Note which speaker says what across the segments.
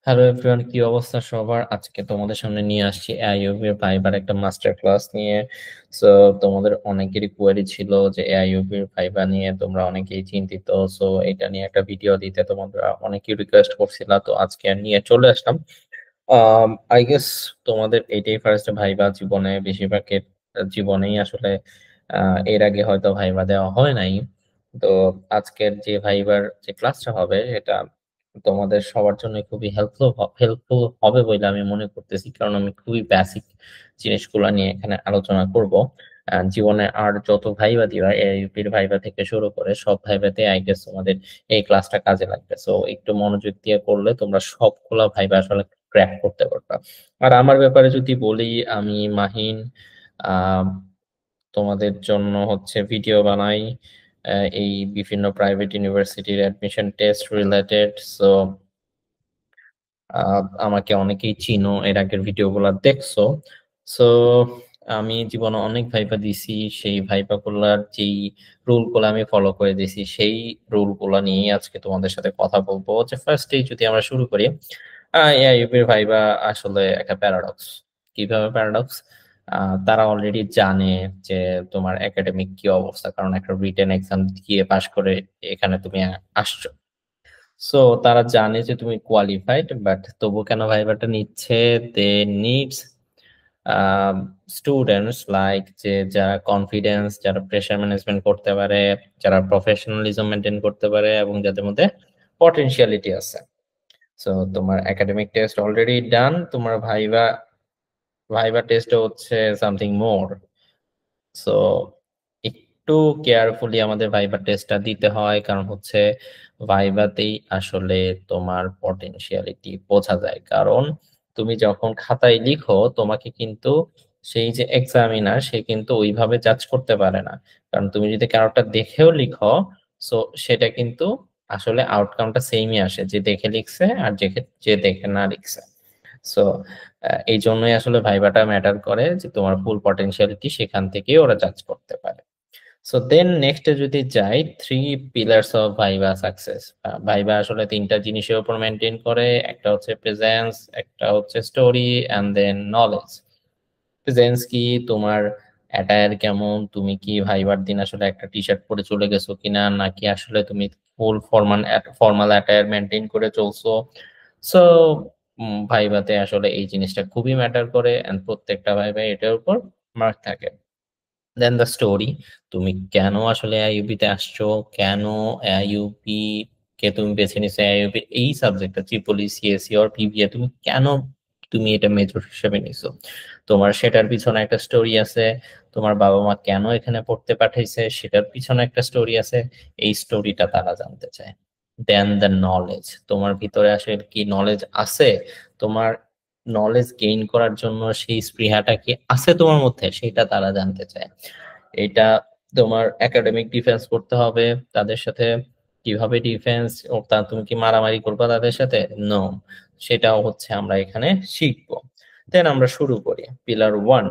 Speaker 1: Hello everyone, কি অবস্থা সবার? আজকে তোমাদের সামনে নিয়ে আসছি এআইইউবি এর ভাইবার একটা মাস্টার ক্লাস নিয়ে। সো তোমাদের অনেকেরই কোয়েরি ছিল যে এআইইউবি এর ভাইবা নিয়ে তোমরা অনেকেই চিন্তিত। সো এটা নিয়ে একটা ভিডিও দিতে তোমরা অনেকেই রিকোয়েস্ট করছিলা, তো আজকে নিয়ে চলে আসলাম। আই গেস তোমাদের এটাই ফার্স্ট ভাইবা জীবনে, বেশিরভাগের জীবনেই আসলে এর আগে হয়তো ভাইবা দেওয়া হয় নাই। তো আজকের যে ভাইবার যে ক্লাসটা হবে এটা তোমাদের সবার জন্য খুবই হেল্পফুল হবে বলে আমি মনে করতেছি, কারণ আমি খুবই বেসিক জিনিসগুলো নিয়ে এখানে আলোচনা করব। জীবনে আর যত ভাইবা দিবা, এআইইউপির ভাইবা থেকে শুরু করে সব ভাইবাতে আই গেস তোমাদের এই ক্লাসটা কাজে লাগবে। সো একটু মনোযোগ দিয়ে করলে তোমরা সবগুলা ভাইবা আসলে ক্র্যাক করতে পারবা। আর আমার ব্যাপারে যদি বলি, আমি মাহিন আহ তোমাদের জন্য হচ্ছে ভিডিও বানাই এই বিভিন্ন প্রাইভেট ইউনিভার্সিটির অ্যাডমিশন টেস্ট রিলেটেড। সো আমাকে অনেকেই চিনো, এর আগের ভিডিওগুলো দেখছো। সো আমি জীবনে অনেক ভাইবা দিছি, সেই ভাইবা গুলার যেই রুল গুলো আমি ফলো করে দিছি সেই রুল গুলা নিয়ে আজকে তোমাদের সাথে কথা বলবো। যে ফার্স্টে যদি আমরা শুরু করি, এআইইউপির ভাইবা আসলে একটা প্যারাডক্স। কিভাবে প্যারাডক্স? তারা অলরেডি জানে যে তোমার একাডেমিক কি অবস্থা, কারণ একটা রিটেন এক্সাম দিয়ে পাশ করে এখানে তুমি আসছো। সো তারা জানে যে তুমি কোয়ালিফাইড, বাট তবু কেন ভাইবাটা নিচ্ছে? দে নিডস স্টুডেন্টস লাইক যে যারা কনফিডেন্স, যারা প্রেশার ম্যানেজমেন্ট করতে পারে, যারা প্রফেশনালিজম মেনটেন করতে পারে, এবং যাদের মধ্যে পটেনশিয়ালিটি আছে। সো তোমার একাডেমিক টেস্ট অলরেডি ডান, তোমার ভাইবা ভাইবা টেস্ট হচ্ছে সামথিং মোর। সো একটু কেয়ারফুলি আমাদের ভাইবা টেস্টটা দিতে হয়, কারণ হচ্ছে ভাইভাতেই আসলে তোমার পটেনশিয়ালিটি বোঝা যায়। কারণ তুমি যখন খাতায় লিখো, তোমাকে কিন্তু সেই যে এক্সামিনার সে কিন্তু ওইভাবে জাজ করতে পারে না। কারণ তুমি যদি কারোটা দেখেও লিখো, সো সেটা কিন্তু আসলে আউটকামটা সেমই আসে, যে দেখে লিখছে আর যে যে দেখে না লিখছে। সো এই জন্যই আসলে ভাইভাটা ম্যাটার করে, যে তোমার ফুল পটেনশিয়ালিটি সেখান থেকে ওরা জাজ করতে পারে। সো দেন নেক্সটে যদি যাই, three pillars of viva success. Viva আসলে তিনটা জিনিসের উপর মেনটেন করে। একটা হচ্ছে প্রেজেন্স, একটা হচ্ছে story, and than knowledge. Presence কি? তোমার অ্যাটায়ার কেমন, তুমি কি ভাইবার দিন আসলে একটা টি শার্ট পরে চলে গেছো কিনা, নাকি আসলে তুমি ফুল ফর্মাল ফর্মাল অ্যাটায়ার মেনটেন করে চলছো। সো ভাইভাতে আসলে এই জিনিসটা খুবই ম্যাটার করে, এন্ড প্রত্যেকটা ভাইভা এটার উপর মার্ক থাকে। দেন দ্য স্টোরি, তুমি কেন আসলে আইইউবি তে আসছো, কেন আইইউবি কে তুমি বেছে নিছো, আইইউবি এই সাবজেক্টটা ট্রিপলি সিএসসি অর পিবিএ তুমি কেন তুমি এটা মেজর হিসেবে নিছো, তোমার সেটার পিছনে একটা স্টোরি আছে। তোমার বাবা মা কেন এখানে পড়তে পাঠাইছে সেটার পিছনে একটা স্টোরি আছে। এই স্টোরিটা তারা জানতে চায়। দেন দ্য নলেজ, তোমার ভিতরে আসলে কি নলেজ আছে, তোমার নলেজ গেইন করার জন্য সেই স্পৃহাটা কি আছে তোমার মধ্যে, সেটা তারা জানতে চায়। এটা তোমার একাডেমিক ডিফেন্স করতে হবে তাদের সাথে। কিভাবে ডিফেন্স? ও তা তুমি কি মারামারি করবা তাদের সাথে? নো, সেটাও হচ্ছে আমরা এখানে শিখবো। দেন আমরা শুরু করি। Pillar one,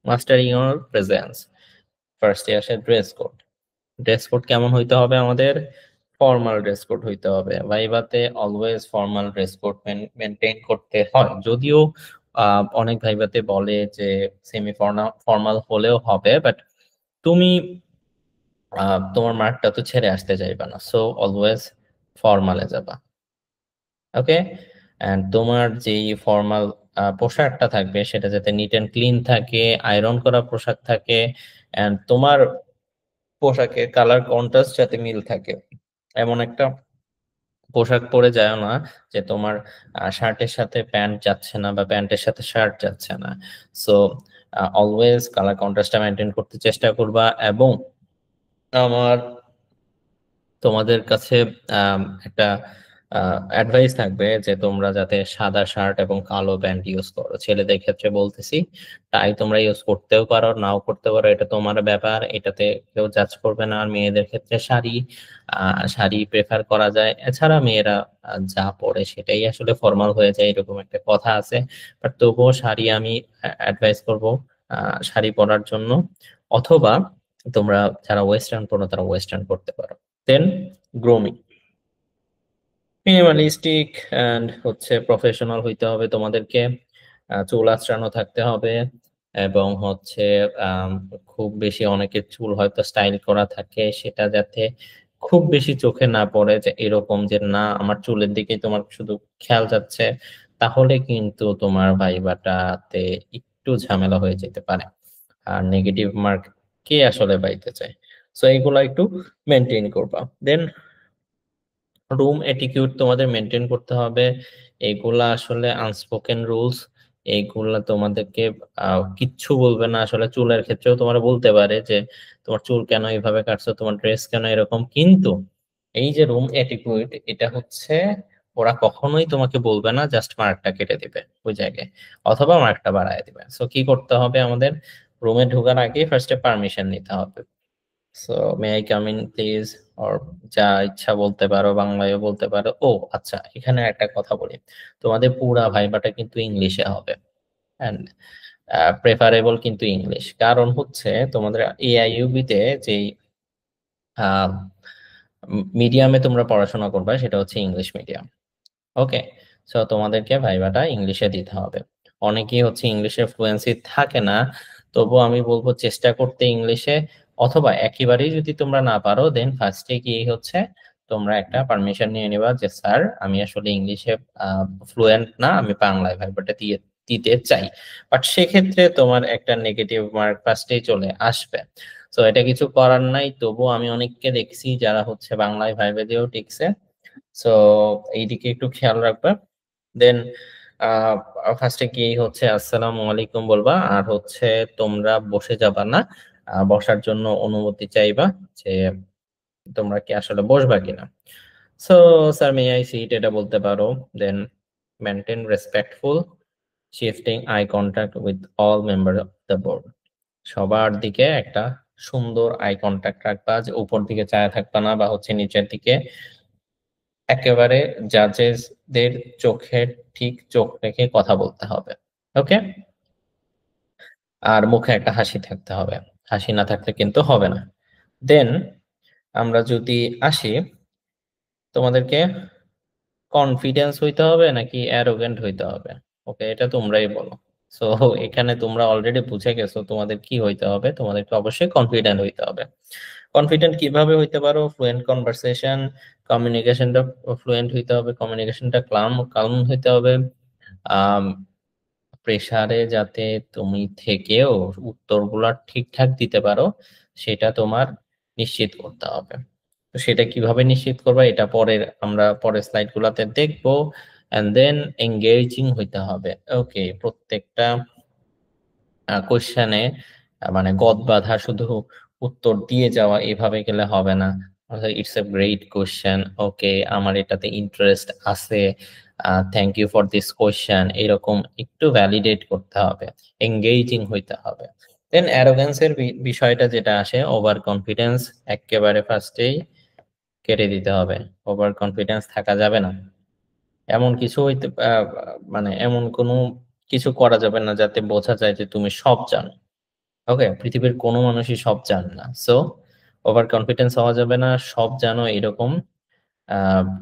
Speaker 1: mastering or presence. ফার্স্টে আসে ড্রেস কোড। ড্রেস কোড কেমন হইতে হবে আমাদের? ফর্মাল ড্রেস কোড হইতে হবে। ভাইভাতে always formal dress code maintain করতে হয়, যদিও অনেক ভাইভাতে বলে যে সেমি ফর্মাল হলেও হবে, বাট তুমি তোমার মার্কটা তো ছেড়ে আসতে চাইবা না, সো অলওয়েজ ফর্মালে যাবা। ওকে। এন্ড তোমার যেই ফর্মাল পোশাকটা থাকবে সেটা যাতে নিট এন্ড ক্লিন থাকে, আয়রন করা পোশাক থাকে, এন্ড তোমার পোশাকের কালার কন্ট্রাস্ট যাতে মিল থাকে, এমন একটা পোশাক পরে যায় না যে তোমার শার্টের সাথে প্যান্ট যাচ্ছে না বা প্যান্টের সাথে শার্ট যাচ্ছে না। সো অলওয়েজ কালার কন্ট্রাস্টটা মেনটেন করতে চেষ্টা করবা। এবং আমার তোমাদের কাছে একটা অ্যাডভাইস থাকবে যে তোমরা যাতে সাদা শার্ট এবং কালো প্যান্ট ইউজ করো। ছেলেদের ক্ষেত্রে বলতেছি, তাই তোমরা ইউজ করতেও পারো, নাও করতে পারো, এটা তোমার ব্যাপার, এটাতে কেউ জাজ করবে না। আর মেয়েদের ক্ষেত্রে শাড়ি, শাড়ি প্রেফার করা যায়। এছাড়া মেয়েরা যা পরে সেটাই আসলে ফর্মাল হয়ে যায়, এরকম একটা কথা আছে। বাট তবুও শাড়ি আমি অ্যাডভাইস করব শাড়ি পরার জন্য। অথবা তোমরা যারা ওয়েস্টার্ন পরো তারা ওয়েস্টার্ন করতে পারো। দেন গ্রোমিং। মিনিমালিস্টিক অ্যান্ড হচ্ছে প্রফেশনাল হইতে হবে তোমাদেরকে। চুল আঁচড়ানো থাকতে হবে, এবং হচ্ছে আম, খুব বেশি অনেকের চুল হয়তো স্টাইল করা থাকে, সেটা যাতে খুব বেশি চোখে না পড়ে, যে এরকম যে না আমার চুলের দিকে তোমার শুধু খেয়াল যাচ্ছে, তাহলে কিন্তু তোমার ভাইবাটাতে একটু ঝামেলা হয়ে যেতে পারে। আর নেগেটিভ মার্ক কে আসলে পাইতে চায়? সো এইগুলা একটু মেনটেন করবা। দেন রুম এটিকিউট তোমাদের মেনটেন করতে হবে। এগুলা আসলে আনস্পোকেন রুলস। এইগুলা তোমাদেরকে কিচ্ছু বলবে না আসলে। চুলের ক্ষেত্রেও তোমার বলতে পারে যে তোমার চুল কেন এইভাবে কাটছো, তোমার ড্রেস কেন এরকম, কিন্তু এই যে রুম এটিকিউট, এটা হচ্ছে ওরা কখনোই তোমাকে বলবে না, জাস্ট মার্কটা কেটে দিবে ওই জায়গায়, অথবা মার্কটা বাড়ায় দিবে। সো কি করতে হবে আমাদের? রুমে ঢোকার আগে ফার্স্টে পারমিশন নিতে হবে। So may I come in please, or যা ইচ্ছা বলতে পারো, বাংলায়ও বলতে পারো। ও আচ্ছা, এখানে একটা কথা বলি, তোমাদের পুরা ভাইবাটা কিন্তু ইংলিশে হবে, এন্ড প্রেফারেবল কিন্তু ইংলিশ। কারণ হচ্ছে তোমাদের এআইইউবি তে যেই মিডিয়ামে তোমরা পড়াশোনা করবে সেটা হচ্ছে ইংলিশ মিডিয়াম। ওকে, সো তোমাদেরকে ভাইবাটা ইংলিশে দিতে হবে। অনেকেই হচ্ছে ইংলিশে ফ্লুয়েন্সি থাকে না, তবু আমি বলবো চেষ্টা করতে ইংলিশে। অথবা একেবারেই যদি তোমরা না পারো, দেন ফার্স্টে কি হচ্ছে, তোমরা একটা পারমিশন নিয়ে নিবা যে স্যার আমি আসলে ইংলিশে ফ্লুয়েন্ট না, আমি বাংলায় ভাইবাটা দিতে চাই। বাট সেক্ষেত্রে তোমার একটা নেগেটিভ মার্ক ফার্স্টেই চলে আসবে। তো এটা কিছু করার নাই, তবু আমি অনেককে দেখছি যারা হচ্ছে বাংলায় ভাইবা দিয়েও টিকছে। সো এইদিকে একটু খেয়াল রাখবা। দেন ফার্স্টে গিয়ে হচ্ছে আসসালামু আলাইকুম বলবা, আর হচ্ছে তোমরা বসে যাবা না, বসার জন্য অনুমতি চাইবা, যে তোমরা কি আসলে বসবা কিনা। So sir may I sit, এটা বলতে পারো। Then maintain respectful shifting eye contact with all member of the board. সবার দিকে একটা সুন্দর আই কন্টাক্ট রাখবা, যে উপর দিকে চায়া থাকবা না, বা হচ্ছে নিচের দিকে। একেবারে জাজেসদের চোখে ঠিক চোখ রেখে কথা বলতে হবে। ওকে, আর মুখে একটা হাসি থাকতে হবে, হাসি না থাকলে কিন্তু হবে না। দেন আমরা যদি আসি, তোমাদেরকে কনফিডেন্স হইতে হবে নাকি অ্যারোগেন্ট হইতে হবে? ওকে, এটা তোমরাই বলো। সো এখানে তোমরা অলরেডি বুঝে গেছো তোমাদের কি হইতে হবে, তোমাদেরকে অবশ্যই কনফিডেন্ট হইতে হবে। কনফিডেন্ট কিভাবে হইতে পারো? ফ্লুয়েন্ট কনভারসেশন, কমিউনিকেশনটা ফ্লুয়েন্ট হইতে হবে, কমিউনিকেশনটা কাল্ম হইতে হবে। আম প্রেসারে যাতে তুমি থেকেও উত্তরগুলা ঠিকঠাক দিতে পারো, সেটা তোমার নিশ্চিত করতে হবে। তো সেটা কিভাবে নিশ্চিত করবে, এটা আমরা পরের স্লাইড গুলাতে দেখবো। এন্ড দেন এঙ্গেজিং হইতে হবে। ওকে, প্রত্যেকটা কোশ্চেনে মানে গদ বাঁধা শুধু উত্তর দিয়ে যাওয়া, এভাবে গেলে হবে না। It's a great question, okay আমার এটাতে ইন্টারেস্ট আছে, thank you for this question, এরকম একটু ভ্যালিডেট করতে হবে, এঙ্গেজিং হইতে হবে। দেন অ্যারোগ্যান্সের বিষয়টা যেটা আসে, ওভার কনফিডেন্স একেবারে ফার্স্টেই কেটে দিতে হবে। ওভার কনফিডেন্স থাকা যাবে না। এমন কিছু হইতে মানে এমন কোনো কিছু করা যাবে না যাতে বোঝা যায় যে তুমি সব জানো। ওকে, পৃথিবীর কোনো মানুষই সব জানে না। সো ওভার কনফিডেন্স হওয়া যাবে না, সব জানো এরকম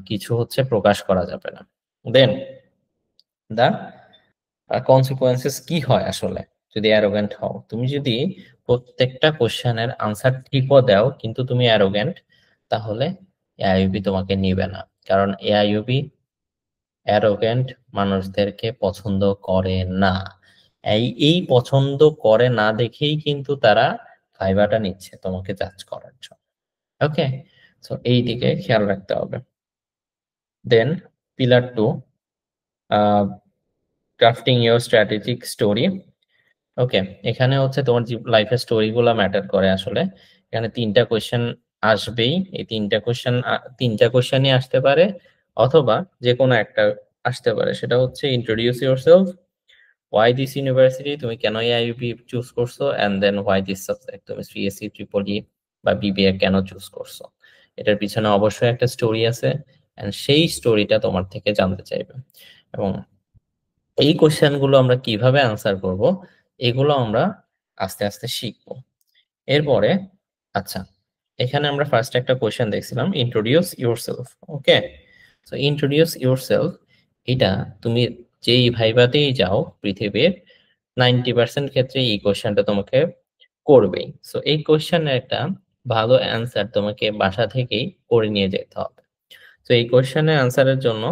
Speaker 1: কিছু হচ্ছে প্রকাশ করা যাবে না। দেন দা কনসিকুয়েন্সেস কি হয় আসলে যদি অ্যারোগ্যান্ট হও? তুমি যদি প্রত্যেকটা কোশ্চেনের আনসার ঠিকও দাও কিন্তু তুমি অ্যারোগ্যান্ট, তাহলে এআইইউবি তোমাকে নিবে না। কারণ এআইইউবি অ্যারোগ্যান্ট মানুষদেরকে পছন্দ করে না। এই পছন্দ করে না দেখেই কিন্তু তারা ভাইবাটা নিচ্ছে তোমাকে জাজ করার জন্য। ওকে, সো এই দিকে খেয়াল রাখতে হবে। Then pillar 2, crafting your strategic story. Okay, এখানে হচ্ছে তোমার লাইফের স্টোরি গুলা ম্যাটার করে আসলে। এখানে তিনটা কোয়েশ্চেন আসবেই। এই তিনটা কোয়েশ্চেনই আসতে পারে, অথবা যে কোনো একটা আসতে পারে। সেটা হচ্ছে introduce yourself, why this university, তুমি কেন আইইউবি চুজ করছো, and then why this subject, তুমি সিএসসি ট্রিপল ই বা বিবিএ কেন চুজ করছো। এটার পিছনে অবশ্যই একটা স্টোরি আছে, এন্ড সেই স্টোরিটা তোমার থেকে জানতে চাইবে। এবং এই কোশ্চেন গুলো আমরা কিভাবে আনসার করব, এগুলো আমরা আস্তে আস্তে শিখবো। এরপরে আচ্ছা, এখানে আমরা ফার্স্ট একটা কোশ্চেন দেখছিলাম, ইন্ট্রোডিউস ইউরসেলফ। ওকে, সো ইন্ট্রোডিউস ইউরসেলফ, এটা তুমি যেই ভাইভাতেই যাও পৃথিবীর 90% ক্ষেত্রে এই কোশ্চেনটা তোমাকে করবেই। সো এই কোশ্চেনের একটা ভালো অ্যান্সার তোমাকে বাসা থেকেই করে নিয়ে যেতে হবে। তো এই কোশ্চেনের অ্যান্সারের জন্য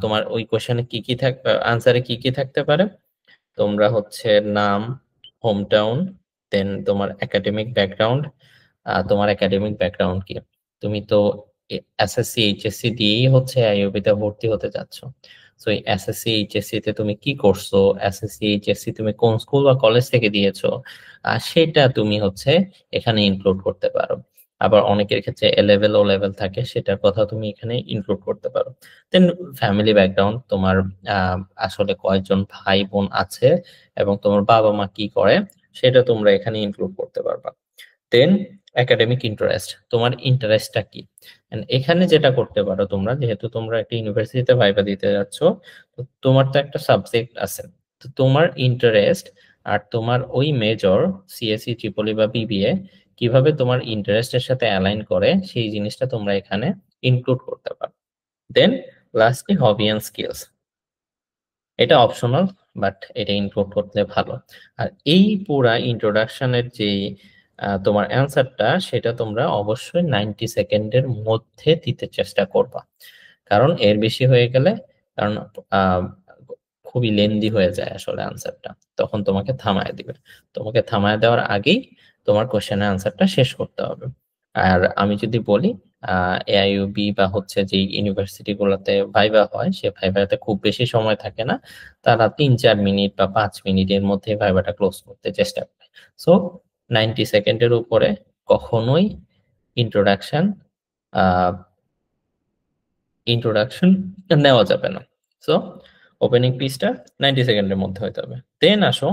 Speaker 1: তোমার ওই কোশ্চেনে কি কি থাকবে, আনসারে কি কি থাকতে পারে? তোমরা হচ্ছে নাম, হোম টাউন, দেন তোমার একাডেমিক ব্যাকগ্রাউন্ড। তোমার একাডেমিক ব্যাকগ্রাউন্ড কি? তুমি তো এসএসসি এইচএসসি দিয়েই হচ্ছে আইইউবি তে ভর্তি হতে যাচ্ছ। সো এই এসএসসি এইচএসসি তে তুমি কি করছো, এসএসসি এইচএসসি তুমি কোন স্কুল বা কলেজ থেকে দিয়েছো, সেটা তুমি হচ্ছে এখানে ইনক্লুড করতে পারো। আবার অনেকের ক্ষেত্রে এ লেভেল ও লেভেল থাকে, সেটার কথা তুমি এখানে ইনক্লুড করতে পারো। দেন ফ্যামিলি ব্যাকগ্রাউন্ড, তোমার আসলে কয়জন ভাই বোন আছে এবং তোমার বাবা মা কি করে, সেটা তোমরা এখানে ইনক্লুড করতে পারবা। দেন একাডেমিক ইন্টারেস্ট, তোমার ইন্টারেস্টটা কি? And এখানে যেটা করতে পারো তোমরা, যেহেতু তোমরা একটা ইউনিভার্সিটিতে ভাইবা দিতে যাচ্ছ, তো তোমার তো একটা সাবজেক্ট আছে, তো তোমার ইন্টারেস্ট আর তোমার ওই মেজর সিএসসি ট্রিপলি বা বিবিএ কিভাবে তোমার ইন্টারেস্টের সাথে অ্যালাইন করে, সেই জিনিসটা তোমরা এখানে ইনক্লুড করতে পারো। দেন লাস্টলি হবি অ্যান্ড স্কিলস, এটা অপশনাল, বাট এটা ইনক্লুড করলে ভালো। আর এই পুরা ইন্ট্রোডাকশনের যে তোমার অ্যান্সারটা, সেটা তোমরা অবশ্যই 90 সেকেন্ডের মধ্যে দিতে চেষ্টা করবা। কারণ এর বেশি হয়ে গেলে, কারণ আহ, খুবই লেন্দি হয়ে যায় আসলে আনসারটা, তখন তোমাকে থামায় দিবে। তোমাকে থামায় দেওয়ার আগেই তোমার কোশ্চেনের আনসারটা শেষ করতে হবে। আর আমি যদি বলি, এআইইউবি বা হচ্ছে যে ইউনিভার্সিটি গুলোতে ভাইবা হয়, সে ভাইভাতে খুব বেশি সময় থাকে না, তারা 3-4 মিনিট বা 5 মিনিটের মধ্যে ভাইভাটা ক্লোজ করতে চেষ্টা করে। সো 90 সেকেন্ডের উপরে কখনোই ইন্ট্রোডাকশন ইন্ট্রোডাকশন নেওয়া যাবে না। সো ওপেনিং পিসটা 90 সেকেন্ডের মধ্যে হতে হবে। দেন আসো,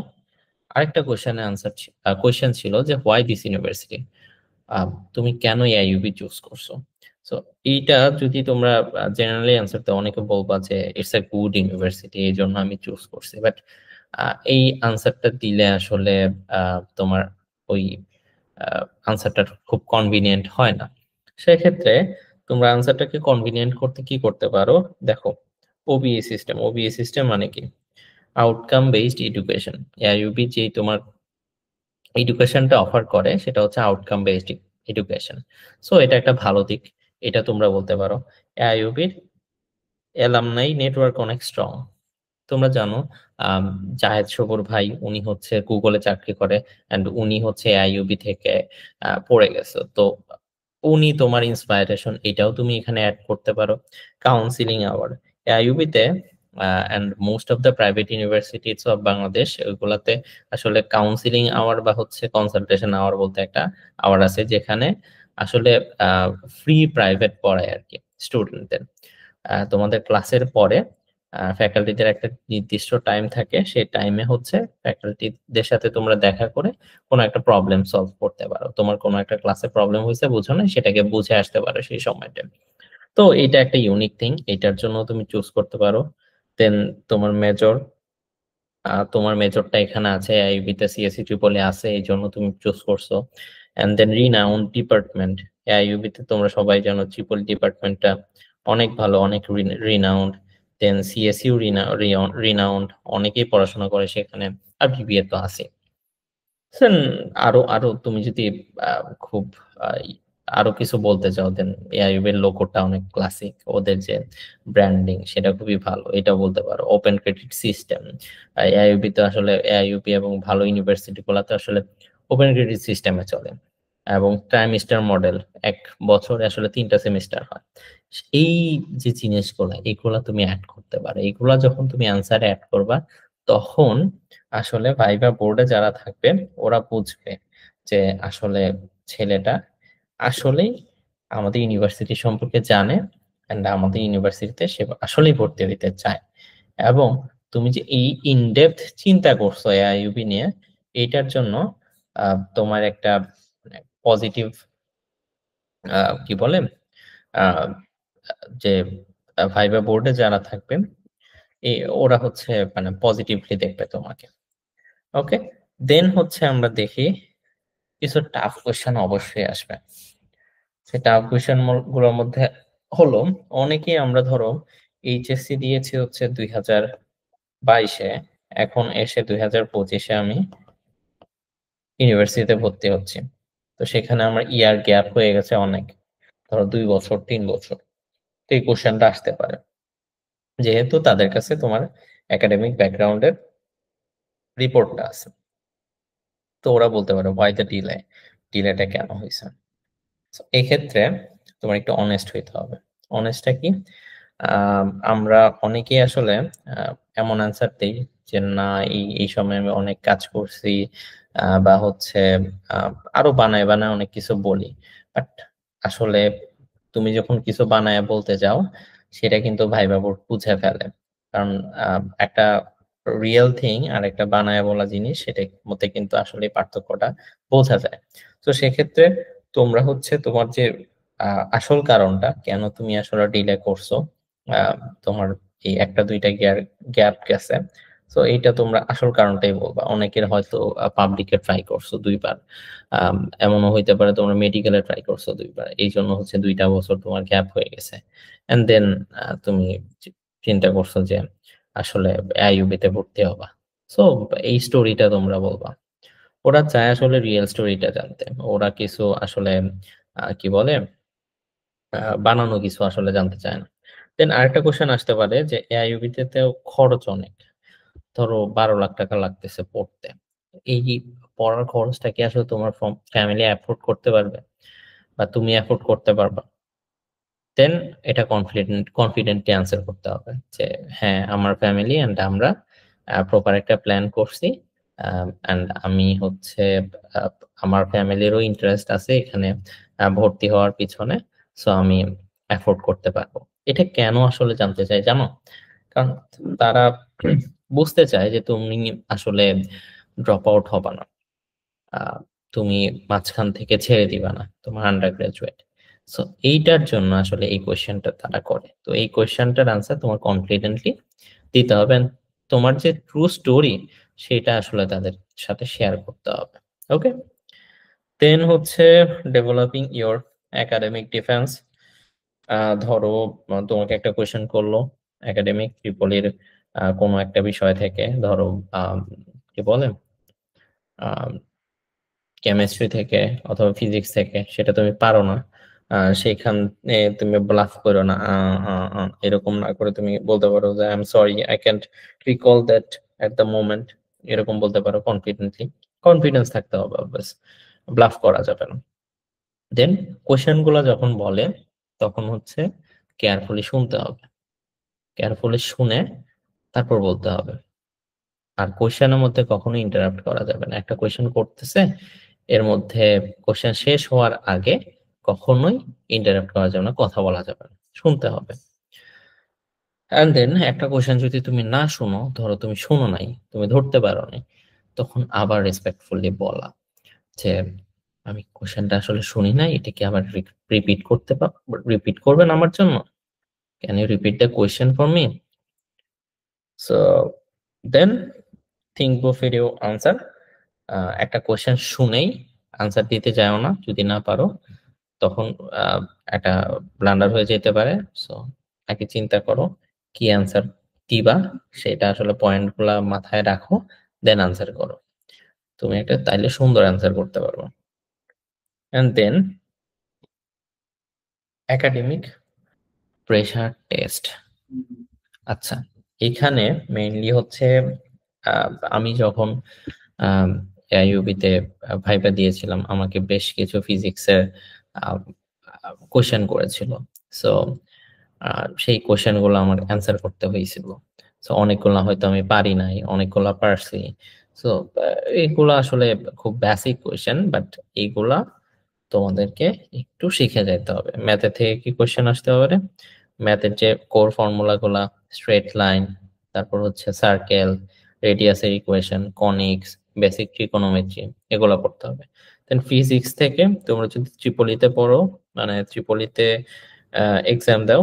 Speaker 1: আরেকটা কোশ্চেনের আনসার, কোশ্চেন ছিল যে হোয়াই দিস ইউনিভার্সিটি, তুমি কেন এআইইউবি চুজ করছো? সো এইটা যদি তোমরা জেনারেলি অ্যান্সার দাও, অনেকে বলবা যে ইটস এ গুড ইউনিভার্সিটি, এই জন্য আমি চুজ করছি। বাট এই আনসারটা দিলে আসলে তোমার ওই আনসারটা খুব কনভিনিয়েন্ট হয় না। সেক্ষেত্রে তোমরা আনসারটাকে কনভিনিয়েন্ট করতে কি করতে পারো, দেখো, ওবিএ সিস্টেম। ওবিএ সিস্টেম মানে কি? Outcome based education. এআইইউবি যে তোমার এডুকেশনটা অফার করে, সেটা হচ্ছে আউটকাম বেসড এডুকেশন। সো এটা একটা ভালো দিক, এটা তোমরা বলতে পারো। এআইইউবির অ্যালামনাই নেটওয়ার্ক অনেক স্ট্রং। তোমরা জানো, আম, জাহেদ সবুর ভাই, উনি হচ্ছে গুগলে চাকরি করে, এন্ড উনি হচ্ছে আইইউবি থেকে পড়ে গেছে। তো উনি তোমার ইন্সপায়ারেশন, এটাও তুমি এখানে অ্যাড করতে পারো। কাউন্সিলিং আওয়ার, আইইউবি তে and most of the private universities of Bangladesh, ওইগুলাতে আসলে কাউন্সিলিং আওয়ার বা হচ্ছে কনসালটেশন আওয়ার বলতে একটা আওয়ার আছে, যেখানে আসলে ফ্রি প্রাইভেট পড়ায় আর কি স্টুডেন্টদের। তোমাদের ক্লাসের পরে ফ্যাকাল্টিদের একটা নির্দিষ্ট টাইম থাকে, সেই টাইমে হচ্ছে ফ্যাকাল্টিদের সাথে তোমরা দেখা করে কোনো একটা প্রবলেম সলভ করতে পারো। তোমার কোনো একটা ক্লাসে প্রবলেম হয়েছে, বুঝো না, সেটাকে বুঝে আসতে পারো সেই সময়টা। তো এটা একটা ইউনিক থিং, এটার জন্য তুমি চুজ করতে পারো। দেন তোমার মেজর, তোমার মেজরটা এখানে আছে, আইবি তে সিএসসি ট্রিপল আছে, এই জন্য তুমি চুজ করছো। And then renowned department, IUB তে তোমরা সবাই জানো ট্রিপল ডিপার্টমেন্টটা অনেক ভালো, অনেক রিনাউন্ড। দেন সিএসইউ রিনাউন্ড, অনেকেই পড়াশোনা করে সেখানে। আর বিবিএ তো আছে। দেন আরো আরো তুমি যদি খুব আহ, আরো কিছু বলতে চাও, দেন এআইইউবি এর লোগোটা অনেক ক্লাসিক, ওদের যে ব্র্যান্ডিং সেটা খুবই ভালো, এটা বলতে পারো। ওপেন ক্রেডিট সিস্টেম, এআইইউবি তো আসলে, এআইইউবি এবং ভালো ইউনিভার্সিটি গুলাতে আসলে ওপেন ক্রেডিট সিস্টেমে চলে। এবং ট্রাইমিস্টার মডেল, 1 বছরে আসলে 3টা সেমিস্টার হয়। এই যে জিনিসগুলা, এগুলা তুমি অ্যাড করতে পারো। এগুলা যখন তুমি অ্যান্সারে অ্যাড করবা, তখন আসলে ভাইবা বোর্ডে যারা থাকবে, ওরা বুঝবে যে আসলে ছেলেটা আসলেই আমাদের ইউনিভার্সিটি সম্পর্কে জানে, এন্ড আমাদের ইউনিভার্সিটিতে সে আসলেই ভর্তি হইতে চায়। এবং তুমি যে এই ইনডেপথ চিন্তা করছো এআইইউবি নিয়ে, এইটার জন্য তোমার একটা পজিটিভ, কি বলে, আহ, যে ভাইবা বোর্ডে যারা থাকবে, ওরা হচ্ছে মানে পজিটিভলি দেখবে তোমাকে। ওকে, দেন হচ্ছে আমরা দেখি কিছু টাফ কোয়েশ্চেন অবশ্যই আসবে। সেই টাফ কোয়েশ্চেন গুলোর মধ্যে হলো অনেকেই আমরা ধরো এইচএসসি দিয়েছি হচ্ছে 2022-এ, এখন এসে 2025-এ আমি ইউনিভার্সিটিতে ভর্তি হচ্ছি। তো সেখানে আমার ইয়ার গ্যাপ হয়ে গেছে অনেক, ধরো 2 বছর 3 বছর। তো এই কোশ্চেনটা আসতে পারে, যেহেতু তাদের কাছে তোমার একাডেমিক ব্যাকগ্রাউন্ডের রিপোর্টটা আছে। তো ওরা বলতে পারে হোয়াই দ্য ডিলেটা কেন হয়েছে। So, এই ক্ষেত্রে তোমার একটু অনেস্ট হইতে হবে। অনেস্টটা কি, আমরা অনেকেই আসলে এমন অ্যান্সার দিই যে না, এই সময় আমি অনেক কাজ করছি, বা হচ্ছে আরো বানায় বানায় অনেক কিছু বলি। বাট আসলে তুমি যখন কিছু বানায় বলতে যাও, সেটা কিন্তু ভাইবা বোর্ড বুঝে ফেলে। কারণ একটা রিয়েল থিং আর একটা বানায় বলা জিনিস, সেটার মধ্যে কিন্তু আসলে পার্থক্যটা বোঝা যায়। তো সেক্ষেত্রে তোমরা হচ্ছে তোমার যে আসল কারণটা কেন তুমি আসলে ডিলে করছো, আহ, তোমার এই একটা দুইটা গ্যাপ গেছে, তো এইটা তোমরা আসল কারণটাই বলবা। অনেকের হয়তো পাবলিকে ট্রাই করছো 2বার, এমনও হইতে পারে তোমরা মেডিকেলে ট্রাই করছো 2বার, এই জন্য হচ্ছে 2টা বছর তোমার গ্যাপ হয়ে গেছে। এন্ড দেন তুমি চিন্তা করছো যে আসলে আইইউবি তে ভর্তি হবা। সো এই স্টোরিটা তোমরা বলবা। ওরা চায় আসলে রিয়েল স্টোরিটা জানতে। ওরা কিছু আসলে কি বলে, বানানো কিছু আসলে জানতে চায় না। দেন আরেকটা কোশ্চেন আসতে পারে যে এআইইউবি তেও খরচ অনেক, ধরো 12 লাখ টাকা লাগতেছে পড়তে। এই পড়ার খরচটা কি আসলে তোমার ফ্যামিলি অ্যাফোর্ড করতে পারবে, বা তুমি অ্যাফোর্ড করতে পারবা? দেন এটা কনফিডেন্টলি আনসার করতে হবে যে হ্যাঁ, আমার ফ্যামিলি এন্ড আমরা প্রপার একটা প্ল্যান করছি, এন্ড আমি হচ্ছে আহ, আমার ফ্যামিলিরও ইন্টারেস্ট আছে এখানে ভর্তি হওয়ার পিছনে। সো আমি অ্যাফোর্ড করতে পারবো। এটা কেন আসলে জানতে চাই জানো? কারণ তারা বুঝতে চায় যে তুমি আসলে ড্রপ আউট হবা না, আহ, তুমি মাঝখান থেকে ছেড়ে দিবা না তোমার আন্ডার গ্রাজুয়েট। সো এইটার জন্য আসলে এই কোয়েশ্চেনটা তারা করে। তো এই কোয়েশ্চেনটার আনসার তোমার কনফিডেন্টলি দিতে হবে, and তোমার যে ট্রু স্টোরি সেটা আসলে তাদের সাথে শেয়ার করতে হবে। ওকে, দেন হচ্ছে ডেভেলপিং ইওর একাডেমিক ডিফেন্স। ধরো তোমাকে একটা কোয়েশ্চেন করলো একাডেমিক ট্রিপলির কোনো একটা বিষয় থেকে, ধরো কি বলে কেমিস্ট্রি থেকে অথবা ফিজিক্স থেকে, সেটা তুমি পারো না। সেইখানে তুমি ব্লাফ করো না, এরকম না করে তুমি বলতে পারো যে I am sorry, I can't recall that at the moment. এরকম বলতে পারো কনফিডেন্টলি। কনফিডেন্স থাকতে হবে, অবভিয়াস, ব্লাফ করা যাবে না। দেন কোশ্চেন গুলা যখন বলে তখন হচ্ছে কেয়ারফুলি শুনতে হবে। কেয়ারফুলি শুনে তারপর বলতে হবে। আর কোশ্চেনের মধ্যে কখনো ইন্টারাপ্ট করা যাবে না। একটা কোশ্চেন করতেছে, এর মধ্যে কোশ্চেন শেষ হওয়ার আগে কখনোই ইন্টারাপ্ট করা যাবে না, কথা বলা যাবে না, শুনতে হবে। এন্ড দেন একটা কোশ্চেন যদি তুমি না শুনো, ধরো তুমি শুনো নাই, তুমি ধরতে পারো নাই, তখন আবার রেসপেক্টফুলি বলা যে আমি কোশ্চেনটা আসলে শুনি নাই, এটা কি আবার রিপিট করবেন আমার জন্য? Can you repeat the question for me? So then think before you answer. একটা কোয়েশ্চেন শুনেই আনসার দিতে যাও না, যদি না পারো তখন আহ, একটা ব্লান্ডার হয়ে যেতে পারে। সো আগে চিন্তা করো কি অ্যান্সার দিবা, সেটা আসলে পয়েন্ট গুলা মাথায় রাখো, দেন আনসার করো। তুমি একটা তাইলে সুন্দর অ্যান্সার করতে পারবো। And then academic pressure test. আচ্ছা, এখানে মেইনলি হচ্ছে আমি যখন আইইউবি তে ভাইবা দিয়েছিলাম, আমাকে বেশ কিছু ফিজিক্সের কোশ্চেন করেছিল। সো সেই কোশ্চেন গুলো আমার অ্যান্সার করতে হয়েছিল। সো অনেকগুলা হয়তো আমি পারি নাই, অনেকগুলা পারছি। সো এইগুলা আসলে খুব বেসিক কোশ্চেন, বাট এইগুলা তোমাদেরকে একটু শিখে যেতে হবে। ম্যাথের থেকে কি কোশ্চেন আসতে পারে, ম্যাথের যে কোর ফর্মুলা গুলা, স্ট্রেট লাইন, তারপর হচ্ছে সার্কেল, রেডিয়াসের ইকুয়েশন, কনিক্স, বেসিক ট্রিকোনোমেট্রি, এগুলা পড়তে হবে। দেন ফিজিক্স থেকে তোমরা যদি ত্রিপলিতে পড়ো, মানে ত্রিপলিতে এক্সাম দাও,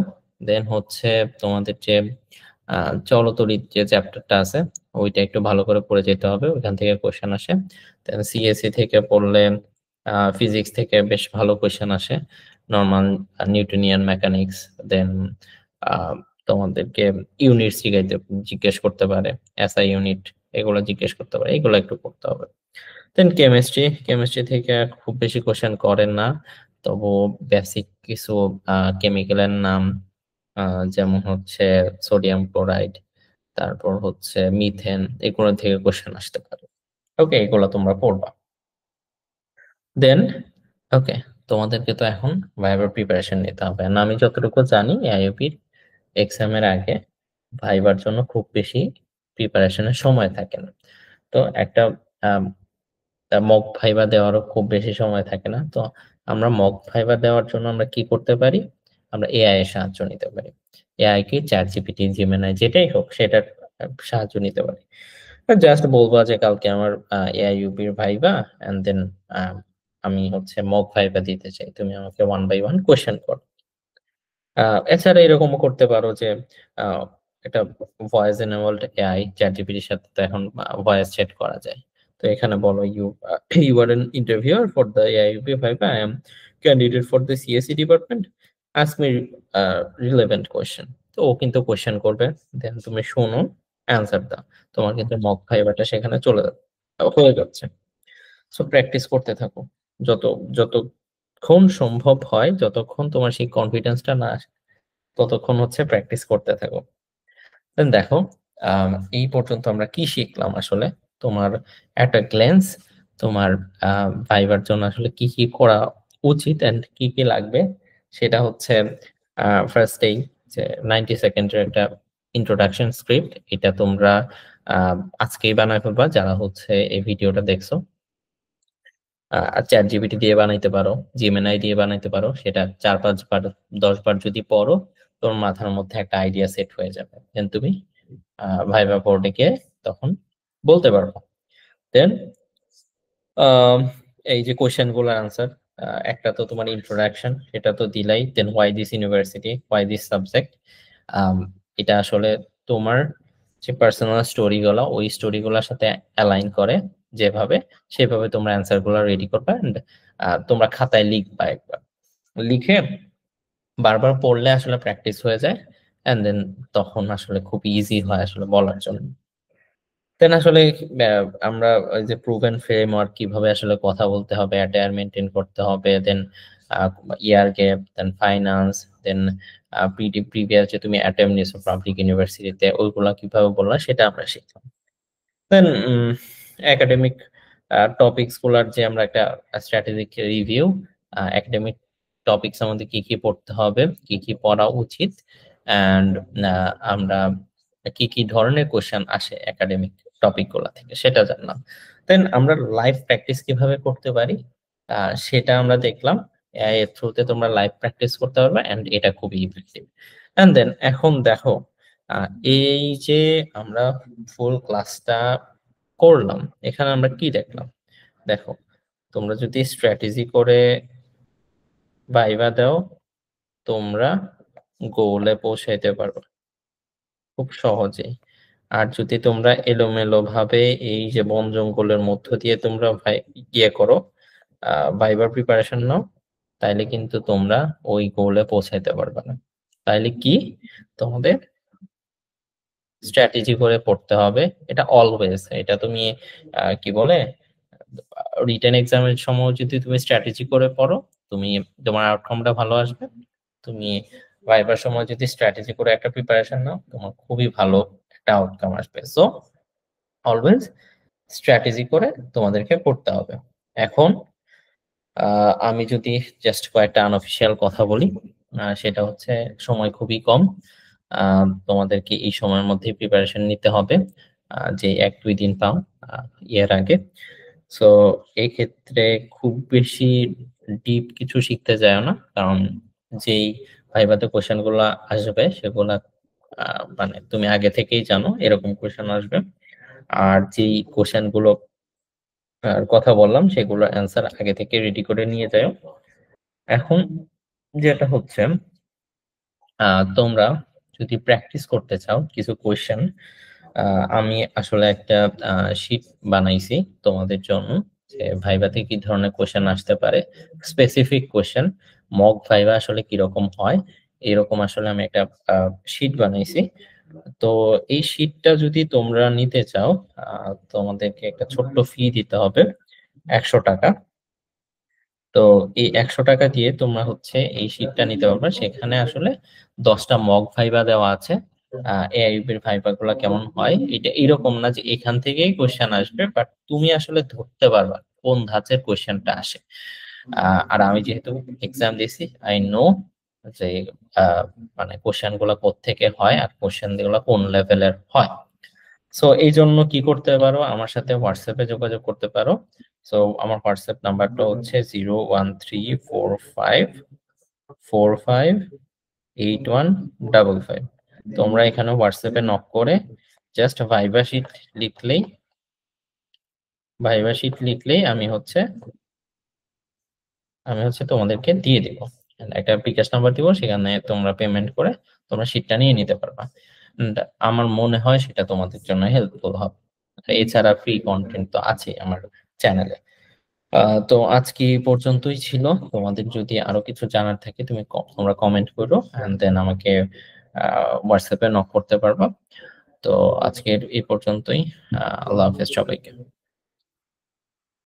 Speaker 1: দেন হচ্ছে তোমাদের যে চলতরিৎ যে চ্যাপ্টারটা আছে, ওইটা একটু ভালো করে পড়ে যেতে হবে, ওইখান থেকে কোশ্চেন আসে। দেন সিএসসি থেকে পড়লে ফিজিক্স থেকে বেশ ভালো কোশ্চেন আসে। নর্মাল নিউটনিয়ান মেকানিক্স, দেন তোমাদেরকে ইউনিট জিজ্ঞেস করতে পারে, এসআই ইউনিট এগুলো জিজ্ঞেস করতে পারে, এগুলো একটু পড়তে হবে। দেন কেমিস্ট্রি থেকে খুব বেশি কোশ্চেন করেন না, তবু বেসিক কিছু কেমিক্যালের নাম, যেমন হচ্ছে সোডিয়াম ক্লোরাইড, তারপর হচ্ছে মিথেন, এগুলো থেকে কোশ্চেন আসতে পারে। ওকে, এগুলো তোমরা পড়বা। দেন ওকে, তোমাদেরকে তো এখন ভাইবার প্রিপারেশন নিতে হবে না। আমি যতটুকু জানি আইইউপির এক্সাম এর আগে ভাইবার জন্য খুব বেশি প্রিপারেশনের সময় থাকে না। তো একটা মক ভাইবা দেওয়ারও খুব বেশি সময় থাকে না। তো আমরা মক ভাইবা দেওয়ার জন্য আমরা কি করতে পারি, আমরা এআই এর সাহায্য নিতে পারি। এআই কি, চ্যাট জিপিটি, জেমিনাই, যেটাই হোক সেটার সাহায্য নিতে পারি। জাস্ট বলবো যে কালকে আমার এআইইউবির ভাইবা, এন্ড দেন আমি হচ্ছে মক ভাইবা দিতে চাই, তুমি আমাকে 1 by 1 কোশ্চেন করো। এছাড়া এরকমও করতে পারো যে আহ, একটা ভয়েস এনেবলড এআই চ্যাট জিপিটির সাথে তো এখন ভয়েস চ্যাট করা যায়। তো এখানে বলো, you are an interviewer for the AIUB viva, I am candidate for the CSE department, ask me relevant question. তো ও কিন্তু কোয়েশ্চেন করবে, দেন তুমি শোনো, অ্যান্সার দাও, তোমার কিন্তু মক ভাইবাটা সেখানে হয়ে যাচ্ছে। সো প্র্যাকটিস করতে থাকো, যত যতক্ষণ সম্ভব হয়, যতক্ষণ তোমার সেই কনফিডেন্সটা না আসে ততক্ষণ হচ্ছে প্র্যাকটিস করতে থাকো। দেন দেখো, এই পর্যন্ত আমরা কি শিখলাম আসলে, তোমার একটা গ্ল্যান্স তোমার ভাইবার জন্য আসলে কি কি করা উচিত এন্ড কি কি লাগবে, সেটা হচ্ছে ফার্স্টেই যে 90 সেকেন্ডের একটা ইন্ট্রোডাকশন স্ক্রিপ্ট, এটা তোমরা আজকেই বানায় ফেলবা যারা হচ্ছে এই ভিডিওটা দেখছো। চ্যাট জিপিটি দিয়ে বানাইতে পারো, জিএমএনআই দিয়ে বানাইতে পারো, সেটা 4-5 বার 10 বার যদি পড়ো, তোর মাথার মধ্যে একটা আইডিয়া সেট হয়ে যাবে, দেন তুমি ভাইভা বোর্ডে গিয়ে তখন বলতে পারবো। দেন এই যে কোশ্চেন গুলোর আনসার, একটা তো তোমার ইন্ট্রোডাকশন, সেটা তো দিলাই, then why this university, why this subject, এটা আসলে তোমার যে পার্সোনাল স্টোরি গুলো, ওই স্টোরি গুলোর সাথে অ্যালাইন করে যেভাবে, সেভাবে তোমরা অ্যান্সার গুলো রেডি করবে, এন্ড তোমরা খাতায় লিখবা, একবার লিখে বারবার পড়লে আসলে প্র্যাকটিস হয়ে যায়, এন্ড দেন তখন আসলে খুব ইজি হয় আসলে বলার জন্য। দেন আসলে আমরা ওই যে প্রুভেন ফ্রেমওয়ার্ক, কিভাবে আসলে কথা বলতে হবে, অ্যাটায়ার মেনটেন করতে হবে, দেন ইয়ার গ্যাপ, দেন ফাইন্যান্স, দেন প্রিভিয়াস যে তুমি অ্যাটেম্প নিয়েছো পাবলিক ইউনিভার্সিটিতে, ওইগুলা কিভাবে বললা সেটা আমরা শিখলাম। দেন একাডেমিক টপিকস গুলার যে আমরা একটা স্ট্র্যাটেজিক রিভিউ, একাডেমিক টপিকস আমাদের কি কি পড়তে হবে, কি কি পড়া উচিত, এন্ড আমরা কি কি ধরনের কোশ্চেন আসে একাডেমিক টপিক গুলা থেকে সেটা জানলাম। দেন আমরা লাইভ প্র্যাকটিস কিভাবে করতে পারি সেটা আমরা দেখলাম। এআই এর থ্রুতে তোমরা লাইভ প্র্যাকটিস করতে পারবে, এন্ড এটা খুবই ইফেক্টিভ। এন্ড দেন এখন দেখো, এই যে আমরা ফুল ক্লাসটা করলাম, এখানে আমরা কি দেখলাম, দেখো তোমরা যদি স্ট্র্যাটেজি করে ভাইবা দাও, তোমরা গোলে পৌঁছাইতে পারবে খুব সহজেই। আর যদি তোমরা এলোমেলো ভাবে এই যে বন জঙ্গলের মধ্য দিয়ে তোমরা ইয়ে করো, ভাইবার প্রিপারেশন নাও, তাইলে কিন্তু তোমরা ওই গোলে পৌঁছাইতে পারবে না। তাইলে কি, তোমাদের স্ট্র্যাটেজি করে পড়তে হবে, এটা অলওয়েজ। এটা তুমি কি বলে, রিটেন এক্সামের সময় যদি তুমি স্ট্র্যাটেজি করে পড়ো, তুমি তোমার আউটকামটা ভালো আসবে। তুমি ভাইবার সময় যদি স্ট্র্যাটেজি করে একটা প্রিপারেশন নাও, তোমার খুবই ভালো একটা আউটকাম আসবে। সো অলওয়েজ স্ট্র্যাটেজি করে তোমাদেরকে পড়তে হবে। এখন আমি যদি জাস্ট কয়েকটা আনঅফিসিয়াল কথা বলি, সেটা হচ্ছে সময় খুবই কম, তোমাদেরকে এই সময়ের মধ্যে প্রিপারেশন নিতে হবে, যে 1-2 দিন পাও এর আগে। সো এই ক্ষেত্রে খুব বেশি ডিপ কিছু শিখতে যায় না, কারণ যেই ভাইভাতে কোশ্চেন গুলা আসবে সেগুলা মানে তুমি আগে থেকেই জানো এরকম কোশ্চেন আসবে। আর যেই কোশ্চেন গুলো কথা বললাম সেগুলোর অ্যান্সার আগে থেকে রেডি করে নিয়ে যাও। এখন যেটা হচ্ছে, তোমরা যদি প্র্যাকটিস করতে চাও কিছু কোয়েশ্চেন, আমি আসলে একটা শিট বানাইছি তোমাদের জন্য, যে ভাইভাতে কি ধরনের কোয়েশ্চেন আসতে পারে, স্পেসিফিক কোয়েশ্চেন, মক ভাইবা আসলে কিরকম হয় এরকম আসলে আমি একটা শিট বানাইছি। তো এই শিটটা যদি তোমরা নিতে চাও তোমাদেরকে একটা ছোট্ট ফি দিতে হবে 100 টাকা। তো এই 100 টাকা দিয়ে তোমরা হচ্ছে এই শীটটা নিতে পারবে। সেখানে আসলে 10টা মক ভাইবা দেওয়া আছে। এআইইউবি এর ভাইবা গুলা কেমন হয় এটা এরকম না যে এখান থেকেই কোশ্চেন আসবে, বাট তুমি আসলে ধরতে পারবা কোন ধাঁচের কোশ্চেনটা আসে। আর আমি যেহেতু এক্সাম দিয়েছি, আই নো যে মানে কোশ্চেন গুলা কোত্থেকে হয় আর কোশ্চেন গুলা কোন লেভেলের হয়। সো এই জন্য কি করতে পারো, আমার সাথে হোয়াটসঅ্যাপে যোগাযোগ করতে পারো। সো আমার হোয়াটসঅ্যাপ নাম্বারটা হচ্ছে 01345458155। তোমরা এখানে হোয়াটসঅ্যাপে নক করে জাস্ট ভাইবা শিট লিখলেই আমি হচ্ছে তোমাদেরকে দিয়ে দিব। একটা বিকাশ নাম্বার দিব, সেখানে তোমরা পেমেন্ট করে তোমরা শিটটা নিয়ে নিতে পারবা। And আমার মনে হয় সেটা তোমাদের জন্য হেল্পফুল হবে। এছাড়া ফ্রি কন্টেন্ট তো আছে আমার চ্যানেলে। তো আজকে এই পর্যন্তই ছিল। তোমাদের যদি আরো কিছু জানার থাকে তোমরা কমেন্ট করো, এন্ড দেন আমাকে হোয়াটসঅ্যাপে নক করতে পারবা। তো আজকের এই পর্যন্তই। আল্লাহ হাফেজ সবাইকে।